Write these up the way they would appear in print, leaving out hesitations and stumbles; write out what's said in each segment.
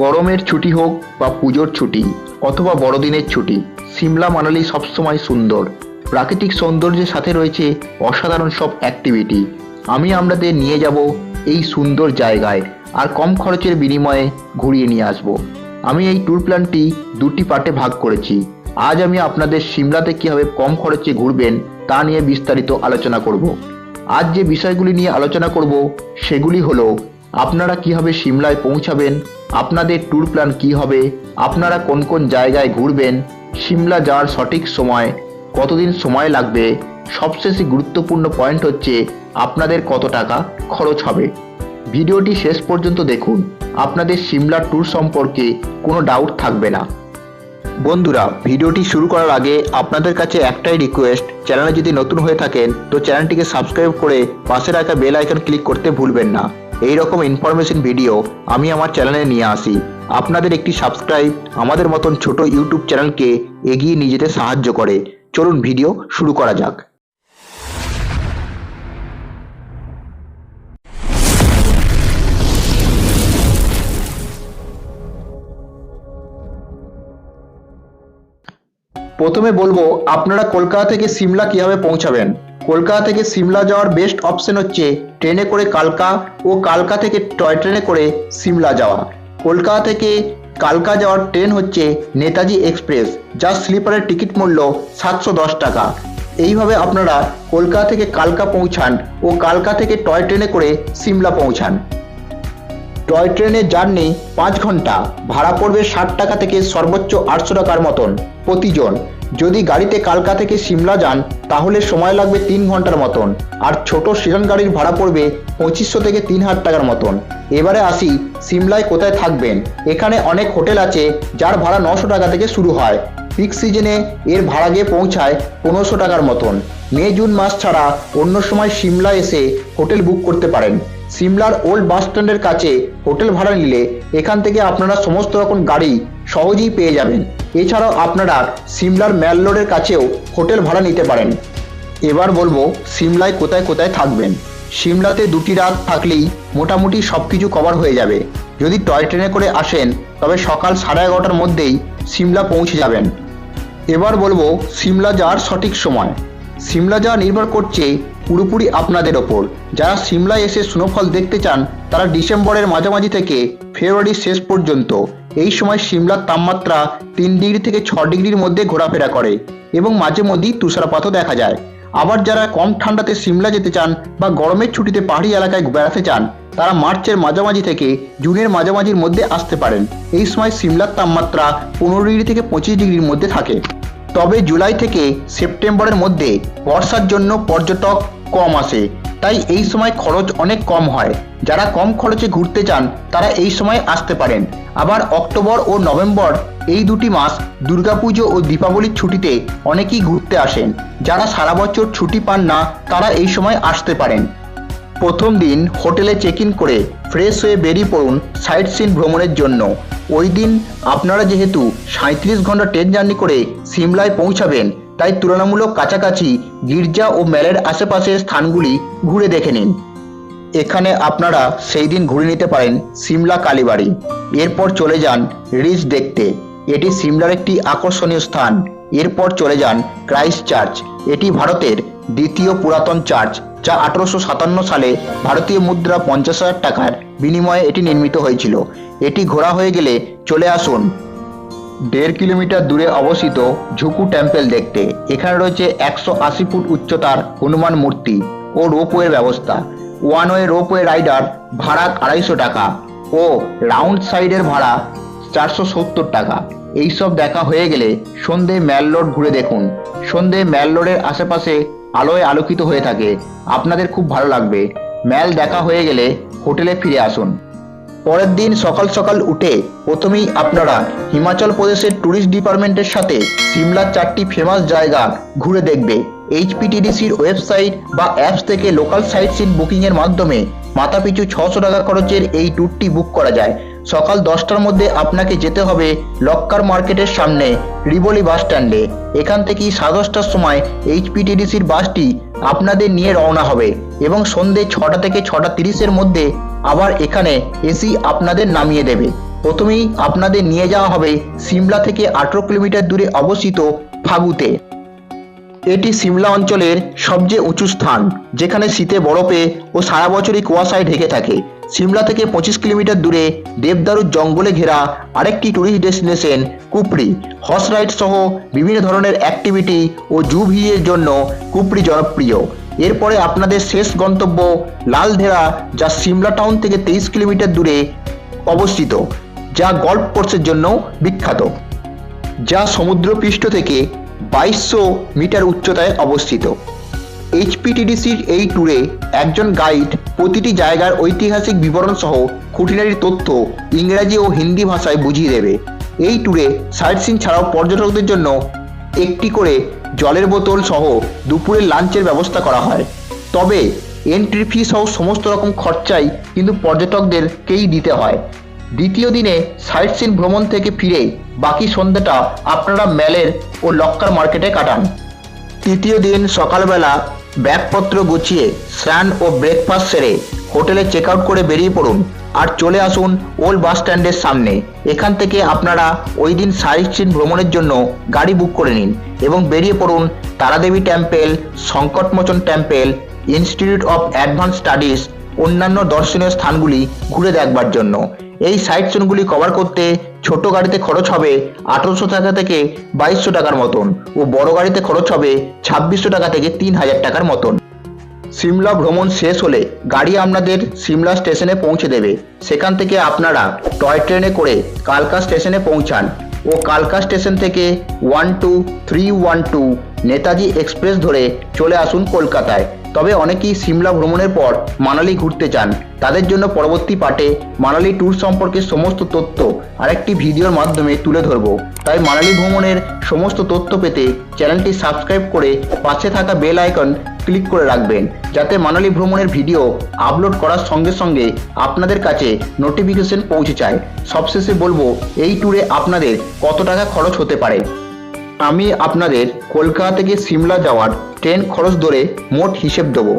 গরমের ছুটি হোক বা পুজোর ছুটি অথবা বড়দিনের ছুটি, সিমলা মানালি সবসময় সুন্দর। প্রাকৃতিক সৌন্দর্যের সাথে রয়েছে অসাধারণ সব অ্যাক্টিভিটি। আমি আপনাদের নিয়ে যাব এই সুন্দর জায়গায় আর কম খরচের বিনিময়ে ঘুরিয়ে নিয়ে আসব। আমি এই ট্যুর প্ল্যানটি দুটি পার্টে ভাগ করেছি। আজ আমি আপনাদের সিমলাতে কীভাবে কম খরচে ঘুরবেন তা নিয়ে বিস্তারিত আলোচনা করব। আজ যে বিষয়গুলি নিয়ে আলোচনা করব সেগুলি হলো আপনারা কিভাবে সিমলায় পৌঁছাবেন, আপনাদের ট্যুর প্ল্যান কী হবে, আপনারা কোন কোন জায়গায় ঘুরবেন, সিমলা যাওয়ার সঠিক সময়, কতদিন সময় লাগবে, সবশেষে গুরুত্বপূর্ণ পয়েন্ট হচ্ছে আপনাদের কত টাকা খরচ হবে। ভিডিওটি শেষ পর্যন্ত দেখুন, আপনাদের সিমলা ট্যুর সম্পর্কে কোনো ডাউট থাকবে না। বন্ধুরা, ভিডিওটি শুরু করার আগে আপনাদের কাছে একটাই রিকোয়েস্ট, চ্যানেলে যদি নতুন হয়ে থাকেন তো চ্যানেলটিকে সাবস্ক্রাইব করে পাশে রাখা বেল আইকন ক্লিক করতে ভুলবেন না। এই রকম ইনফরমেশন ভিডিও আমি আমার চ্যানেলে নিয়ে আসি। আপনাদের একটি সাবস্ক্রাইব আমাদের মতন ছোট ইউটিউব চ্যানেলকে এগিয়ে নিয়ে যেতে সাহায্য করে। চলুন ভিডিও শুরু করা যাক। প্রথমে বলবো আপনারা কলকাতা থেকে সিমলা কিভাবে পৌঁছাবেন। কলকাতা থেকে সিমলা যাওয়ার বেস্ট অপশন হচ্ছে ট্রেনে করে কালকা ও কালকা থেকে টয় ট্রেনে করে সিমলা যাওয়া। কলকাতা থেকে কালকা যাওয়ার ট্রেন হচ্ছে নেতাজি এক্সপ্রেস, যার স্লিপারের টিকিট মূল্য 710 টাকা। এইভাবে আপনারা কলকাতা থেকে কালকা পৌঁছান ও কালকা থেকে টয় ট্রেনে করে সিমলা পৌঁছান। টয় ট্রেনের জার্নি 5 ঘন্টা, ভাড়া পড়বে 60 টাকা থেকে সর্বোচ্চ 800 টাকার মতন প্রতিজন। যদি গাড়িতে কালকা থেকে সিমলা যান তাহলে সময় লাগবে 3 ঘন্টার মতন, আর ছোট সিডান গাড়ির ভাড়া পড়বে 2500 থেকে 3000 টাকার মতন। এবারে আসি সিমলায় কোথায় থাকবেন। এখানে অনেক হোটেল আছে যার ভাড়া 900 টাকা থেকে শুরু হয়। পিক সিজনে এর ভাড়া গিয়ে পৌঁছায় 1500 টাকার মতন। মে জুন মাস ছাড়া অন্য সময় সিমলা এসে হোটেল বুক করতে পারেন। সিমলার ওল্ড বাস স্ট্যান্ডের কাছে হোটেল ভাড়া নিলে এখান থেকে আপনারা সমস্ত রকম গাড়ি সহজেই পেয়ে যাবেন। এছাড়াও আপনারা সিমলার ম্যাল রোডের কাছেও হোটেল ভাড়া নিতে পারেন। এবার বলবো সিমলায় কোথায় কোথায় থাকবেন। সিমলাতে 2টি রাত থাকলেই মোটামুটি সব কিছু কভার হয়ে যাবে। যদি টয় ট্রেনে করে আসেন তবে সকাল 11:30টার মধ্যেই সিমলা পৌঁছে যাবেন। এবার বলবো সিমলা যাওয়ার সঠিক সময়। সিমলা যাওয়া নির্ভর করছে পুরোপুরি আপনাদের ওপর। যারা সিমলায় এসে স্নোফল দেখতে চান তারা ডিসেম্বরের মাঝামাঝি থেকে ফেব্রুয়ারির শেষ পর্যন্ত এই সময় সিমলার তাপমাত্রা 3 ডিগ্রি থেকে 6 ডিগ্রির মধ্যে ঘোরাফেরা করে এবং মাঝে মধ্যেই তুষারপাতও দেখা যায়। আবার যারা কম ঠান্ডাতে সিমলা যেতে চান বা গরমের ছুটিতে পাহাড়ি এলাকায় বেড়াতে চান তারা মার্চের মাঝামাঝি থেকে জুনের মাঝামাঝির মধ্যে আসতে পারেন। এই সময় সিমলার তাপমাত্রা 15 ডিগ্রি থেকে 25 ডিগ্রির মধ্যে থাকে। তবে জুলাই থেকে সেপ্টেম্বরের মধ্যে বর্ষার জন্য পর্যটক কম আসে, তাই এই সময় খরচ অনেক কম হয়। যারা কম খরচে ঘুরতে চান তারা এই সময় আসতে পারেন। আবার অক্টোবর ও নভেম্বর এই 2টি মাস দুর্গাপুজো ও দীপাবলির ছুটিতে অনেকেই ঘুরতে আসেন। যারা সারা বছর ছুটি পান না তারা এই সময় আসতে পারেন। প্রথম দিন হোটেলে চেক ইন করে ফ্রেশ হয়ে বেরিয়ে পড়ুন সাইট সিন ভ্রমণের জন্য। ওই দিন আপনারা যেহেতু 37 ঘন্টা ট্রেন জার্নি করে সিমলায় পৌঁছাবেন তাই তুলনামূলক কাছাকাছি গির্জা ও মেলের আশেপাশের স্থানগুলি ঘুরে দেখে নিন। এখানে আপনারা সেই দিন ঘুরে নিতে পারেন সিমলা কালীবাড়ি। এরপর চলে যান রিচ দেখতে, এটি সিমলার একটি আকর্ষণীয় স্থান। এরপর চলে যান ক্রাইস্ট চার্চ, এটি ভারতের দ্বিতীয় পুরাতন চার্চ, যা 1857 সালে ভারতীয় মুদ্রা 50,000 টাকার বিনিময়ে এটি নির্মিত হয়েছিল। এটি ঘোরা হয়ে গেলে চলে আসুন 1.5 কিলোমিটার দূরে অবস্থিত ঝুকু টেম্পল দেখতে। এখানে রয়েছে 180 ফুট উচ্চতার হনুমান মূর্তি ও রোপওয়ের ব্যবস্থা। ওয়ান ওয়ে রোপওয়ে রাইডার ভাড়া 250 টাকা ও রাউন্ড সাইডের ভাড়া 470 টাকা। এইসব দেখা হয়ে গেলে সন্ধে ম্যাল রোড ঘুরে দেখুন। সন্ধে ম্যাল রোডের আশেপাশে আলোয় আলোকিত হয়ে থাকে, আপনাদের খুব ভালো লাগবে। ম্যাল দেখা হয়ে গেলে হোটেলে ফিরে আসুন। পরের দিন সকাল সকাল উঠে প্রথমেই আপনারা হিমাচল প্রদেশের ট্যুরিস্ট ডিপার্টমেন্টের সাথে সিমলার 4টি ফেমাস জায়গা ঘুরে দেখবে। HPTDCর ওয়েবসাইট বা অ্যাপস থেকে লোকাল সাইট সিন বুকিংয়ের মাধ্যমে মাথাপিছু 600 টাকা খরচের এই ট্যুরটি বুক করা যায়। সকাল 10টার মধ্যে আপনাকে যেতে হবে লক্কার মার্কেটের সামনে রিবলি বাস স্ট্যান্ডে। এখান থেকেই 10:30টার সময় HPTDCর বাসটি আপনাদের নিয়ে রওনা হবে এবং সন্ধে 6টা থেকে 6:30 মধ্যে আবার এখানে এসি আপনাদের নামিয়ে দেবে। প্রথমেই আপনাদের নিয়ে যাওয়া হবে সিমলা থেকে 18 কিলোমিটার দূরে অবস্থিত ফাগুতে। এটি সিমলা অঞ্চলের সবচেয়ে উঁচু স্থান, যেখানে শীতে বরফে ও সারা বছরই কুয়াশায় ঢেকে থাকে। সিমলা থেকে 25 কিলোমিটার দূরে দেবদারুর জঙ্গলে ঘেরা আরেকটি ট্যুরিস্ট ডেস্টিনেশন কুপরি। হর্স রাইড সহ বিভিন্ন ধরনের অ্যাক্টিভিটি ও জু ভিউয়ের জন্য কুপরি জনপ্রিয়। এরপরে আপনাদের শেষ গন্তব্য লালধেরা, যা সিমলা টাউন থেকে 23 কিলোমিটার দূরে অবস্থিত, যা গল্ফ কোর্সের জন্য বিখ্যাত, যা সমুদ্রপৃষ্ঠ থেকে 2200 মিটার উচ্চতায় অবস্থিত। এইচপিটিডিসির এই ট্যুরে একজন গাইড প্রতিটি জায়গার ঐতিহাসিক বিবরণ সহ খুঁটিনাটি তথ্য ইংরেজি ও হিন্দি ভাষায় বুঝিয়ে দেবে। এই ট্যুরে সাইট সিন ছাড়াও পর্যটকদের জন্য একটি করে জলের বোতল সহ দুপুরের লাঞ্চের ব্যবস্থা করা হয়। তবে এন্ট্রি ফি সহ সমস্ত রকম খরচাই কিন্তু পর্যটকদেরকেই দিতে হয়। দ্বিতীয় দিনে সাইট সিন ভ্রমণ থেকে ফিরে বাকি সন্ধ্যাটা আপনারা ম্যালের ও লক্কার মার্কেটে কাটান। তৃতীয় দিন সকালবেলা ব্যাগপত্র গুছিয়ে স্নান ও ব্রেকফাস্ট সেরে হোটেলে চেক আউট করে বেরিয়ে পড়ুন আর চলে আসুন ওল্ড বাস স্ট্যান্ডের সামনে। এখান থেকে আপনারা ওই দিন সাইট সিন ভ্রমণের জন্য গাড়ি বুক করে নিন এবং বেরিয়ে পড়ুন Taradevi temple, Sankatmochan temple, institute of advance studies, অন্যান্য দর্শনীয় স্থানগুলি ঘুরে দেখবার জন্য। এই সাইট সিনগুলি কভার করতে ছোট গাড়িতে খরচ হবে 1800 টাকা থেকে 2200 টাকার মতন ও বড় গাড়িতে খরচ হবে 2600 টাকা থেকে 3000 টাকার মতন। সিমলা ভ্রমণ শেষ হলে গাড়ি আপনাদের সিমলা স্টেশনে পৌঁছে দেবে। সেখান থেকে আপনারা টয় ট্রেনে করে কালকা স্টেশনে পৌঁছান ও কালকা স্টেশন থেকে 12312 নেতাজি এক্সপ্রেস ধরে চলে আসুন কলকাতায়। তবে অনেকেই সিমলা ভ্রমণের পর মানালি ঘুরতে চান, তাদের জন্য পরবর্তী পার্টে মানালি ট্যুর সম্পর্কে সমস্ত তথ্য আরেকটি ভিডিওর মাধ্যমে তুলে ধরব। তাই মানালি ভ্রমণের সমস্ত তথ্য পেতে চ্যানেলটি সাবস্ক্রাইব করে পাশে থাকা বেল আইকন ক্লিক করে রাখবেন, যাতে মানালি ভ্রমণের ভিডিও আপলোড করার সঙ্গে সঙ্গে আপনাদের কাছে নোটিফিকেশন পৌঁছে যায়। সবশেষে বলবো এই ট্যুরে আপনাদের কত টাকা খরচ হতে পারে। আমি আপনাদের কলকাতা থেকে সিমলা যাওয়ার ট্রেন খরচ ধরে মোট হিসেব দেবো।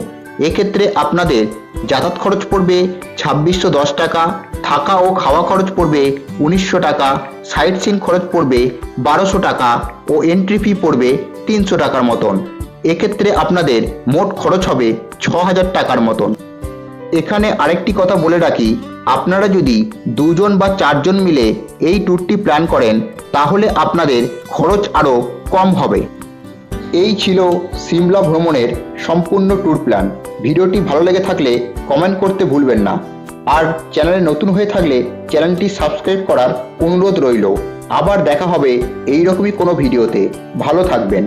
এক্ষেত্রে আপনাদের যাতায়াত খরচ পড়বে 2610 টাকা, থাকা ও খাওয়া খরচ পড়বে 1900 টাকা, সাইট সিন খরচ পড়বে 1200 টাকা ও এন্ট্রি ফি পড়বে 300 টাকার মতন। এক্ষেত্রে আপনাদের মোট খরচ হবে 6000 টাকার মতন। এখানে আরেকটি কথা বলে রাখি, আপনারা যদি 2 জন বা 4 জন মিলে এই ট্যুরটি প্ল্যান করেন তাহলে আপনাদের খরচ আরও কম হবে। এই ছিল সিমলা ভ্রমণের সম্পূর্ণ ট্যুর প্ল্যান। ভিডিওটি ভালো লেগে থাকলে কমেন্ট করতে ভুলবেন না, আর চ্যানেলে নতুন হয়ে থাকলে চ্যানেলটি সাবস্ক্রাইব করার অনুরোধ রইল। আবার দেখা হবে এইরকমই কোনো ভিডিওতে। ভালো থাকবেন।